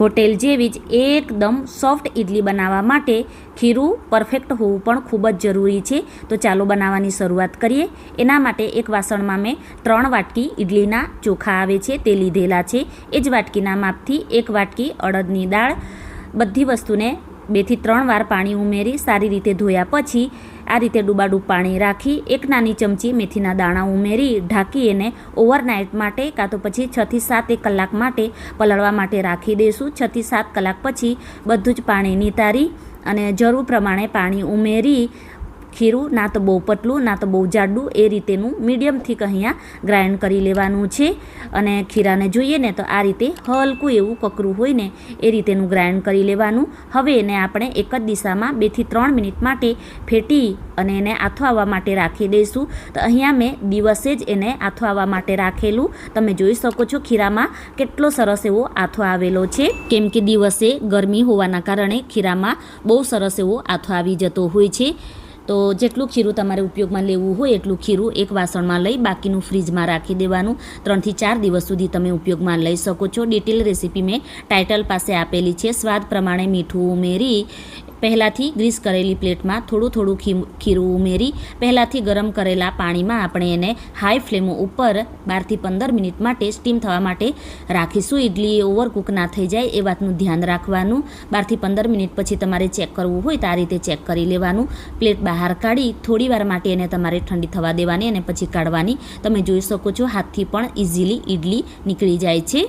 Hotel જેવી જ એકદમ સોફ્ટ ઇડલી બનાવવા માટે ખીરું પરફેક્ટ હોવું પણ ખૂબ જ જરૂરી છે. તો ચાલો બનાવવાની શરૂઆત કરીએ. એના માટે એક વાસણમાં મેં 3 વાટકી ઇડલીના ચોખા આવે છે તે લીધેલા છે. એ જ વાટકીના માપથી 1 વાટકી અડદની દાળ. બધી વસ્તુને 2 થી 3 વાર પાણી ઉમેરી સારી રીતે ધોયા પછી આ રીતે ડૂબાડૂબ પાણી રાખી 1 નાની ચમચી મેથીના દાણા ઉમેરી ઢાંકી એને ઓવરનાઇટ માટે કાં તો પછી 6 થી 7 કલાક માટે પલળવા માટે રાખી દઈશું. 6 થી 7 કલાક પછી બધું જ પાણી નિતારી અને જરૂર પ્રમાણે પાણી ઉમેરી ખીરું ના તો બહુ પતલું ના તો બહુ જાડું એ રીતેનું મીડિયમ થીક અહીંયા ગ્રાઇન્ડ કરી લેવાનું છે. અને ખીરાને જોઈએ ને તો આ રીતે હલકું એવું કકરું હોય ને એ રીતેનું ગ્રાઇન્ડ કરી લેવાનું. હવે એને આપણે એક જ દિશામાં 2 થી 3 મિનિટ માટે ફેટી અને એને આથો માટે રાખી દઈશું. તો અહીંયા મેં દિવસે જ એને આથો માટે રાખેલું. તમે જોઈ શકો છો ખીરામાં કેટલો સરસ એવો આથો આવેલો છે, કેમ કે દિવસે ગરમી હોવાના કારણે ખીરામાં બહુ સરસ એવો આથો આવી જતો હોય છે. તો જેટલું ખીરું તમારે ઉપયોગમાં લેવું હોય એટલું ખીરું એક વાસણમાં લઈ બાકીનું ફ્રીજમાં રાખી દેવાનું. 3 થી 4 દિવસ સુધી તમે ઉપયોગમાં લઈ શકો છો. ડિટેલ રેસીપી મેં ટાઇટલ પાસે આપેલી છે. સ્વાદ પ્રમાણે મીઠું ઉમેરી પહેલાંથી ગ્રીસ કરેલી પ્લેટમાં થોડું ખીરું ઉમેરી પહેલાંથી ગરમ કરેલા પાણીમાં આપણે એને હાઈ ફ્લેમ ઉપર 12 થી 15 મિનિટ માટે સ્ટીમ થવા માટે રાખીશું. ઇડલી ઓવરકુક ના થઈ જાય એ વાતનું ધ્યાન રાખવાનું. 12 થી 15 મિનિટ પછી તમારે ચેક કરવું હોય તો આ રીતે ચેક કરી લેવાનું. પ્લેટ બહાર કાઢી થોડી વાર માટે એને તમારે ઠંડી થવા દેવાની અને પછી કાઢવાની. તમે જોઈ શકો છો હાથથી પણ ઇઝીલી ઇડલી નીકળી જાય છે.